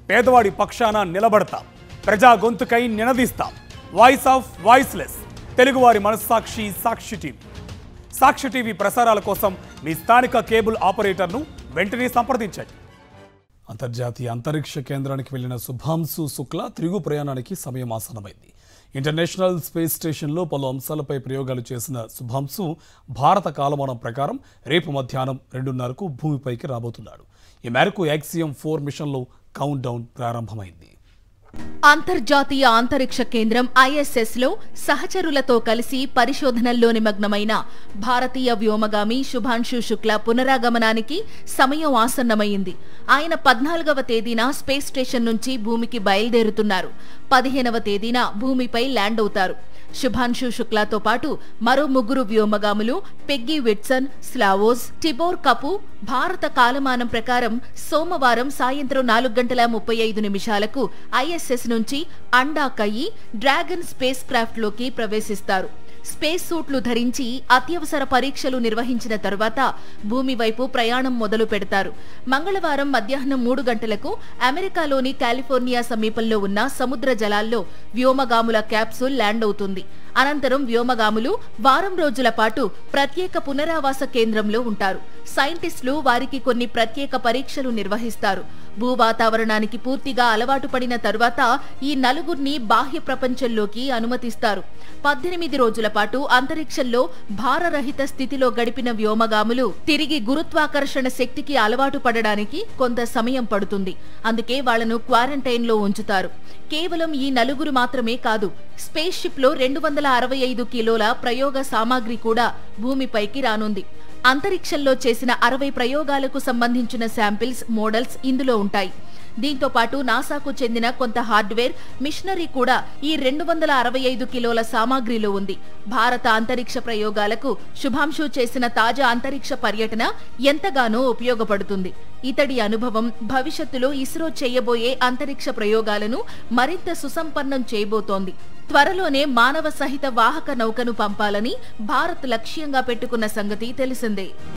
పేదవాడి పక్షాన నిలబడతాం, ప్రజా గొంతుకై నినదిస్తాం. వాయిస్ ఆఫ్ వాయిస్లెస్, తెలుగువారి మనస్సాక్షి సాక్షి టీవీ. సాక్షి టీవీ ప్రసారాల కోసం మీ స్థానిక కేబుల్ ఆపరేటర్ను వెంటనే సంప్రదించండి. అంతర్జాతీయ అంతరిక్ష కేంద్రానికి వెళ్లిన శుభాంశు శుక్లా తిరుగు ప్రయాణానికి సమయం ఆసన్నమైంది. ఇంటర్నేషనల్ స్పేస్ స్టేషన్లో పలు అంశాలపై ప్రయోగాలు చేసిన శుభాంశు భారత కాలమానం ప్రకారం రేపు మధ్యాహ్నం 2:30కు భూమిపైకి రాబోతున్నాడు. ఈ మేరకు యాక్సియం 4 మిషన్లో కౌంట్ డౌన్ ప్రారంభమైంది. అంతర్జాతీయ అంతరిక్ష కేంద్రం ISSలో సహచరులతో కలిసి పరిశోధనల్లో నిమగ్నమైన భారతీయ వ్యోమగామి శుభాంశు శుక్లా పునరాగమనానికి సమయం ఆసన్నమైంది. ఆయన 14వ తేదీన స్పేస్ స్టేషన్ నుంచి భూమికి బయలుదేరుతున్నారు. 15వ తేదీన భూమిపై ల్యాండ్ అవుతారు. శుభాంశు శుక్లాతో పాటు మరో 3 వ్యోమగాములు Peggy Whitson, Slawosz, Tibor Kapu భారత కాలమానం ప్రకారం సోమవారం సాయంత్రం 4:35 ISS నుంచి అండా కయ్యి డ్రాగన్ స్పేస్ క్రాఫ్ట్ లోకి ప్రవేశిస్తారు. స్పేస్ సూట్లు ధరించి అత్యవసర పరీక్షలు నిర్వహించిన తరువాత భూమి వైపు ప్రయాణం మొదలు పెడతారు. మంగళవారం మధ్యాహ్నం 3 గంటలకు అమెరికాలోని కాలిఫోర్నియా సమీపంలో ఉన్న సముద్ర జలాల్లో వ్యోమగాముల క్యాప్సూల్ ల్యాండ్ అవుతుంది. అనంతరం వ్యోమగాములు వారం రోజుల పాటు ప్రత్యేక పునరావాస కేంద్రంలో ఉంటారు. సైంటిస్టులు వారికి కొన్ని ప్రత్యేక పరీక్షలు నిర్వహిస్తారు. భూ వాతావరణానికి పూర్తిగా అలవాటు పడిన తరువాత ఈ నలుగురిని బాహ్య ప్రపంచంలోకి అనుమతిస్తారు. 18 రోజుల పాటు అంతరిక్షంలో భారరహిత స్థితిలో గడిపిన వ్యోమగాములు తిరిగి గురుత్వాకర్షణ శక్తికి అలవాటు పడడానికి కొంత సమయం పడుతుంది. అందుకే వాళ్లను క్వారంటైన్లో ఉంచుతారు. కేవలం ఈ నలుగురు మాత్రమే కాదు, స్పేస్ షిప్ లో 265 కిలోల ప్రయోగ సామాగ్రి కూడా భూమిపైకి రానుంది. అంతరిక్షంలో చేసిన 60 ప్రయోగాలకు సంబంధించిన శాంపిల్స్, మోడల్స్ ఇందులో ఉంటాయి. దీంతో పాటు నాసాకు చెందిన కొంత హార్డ్వేర్, మిషనరీ కూడా ఈ 265 కిలోల సామాగ్రిలో ఉంది. భారత అంతరిక్ష ప్రయోగాలకు శుభాంశు చేసిన తాజా అంతరిక్ష పర్యటన ఎంతగానో ఉపయోగపడుతుంది. ఇతడి అనుభవం భవిష్యత్తులో ఇస్రో చేయబోయే అంతరిక్ష ప్రయోగాలను మరింత సుసంపన్నం చేయబోతోంది. త్వరలోనే మానవ సహిత వాహక నౌకను పంపాలని భారత్ లక్ష్యంగా పెట్టుకున్న సంగతి తెలిసిందే.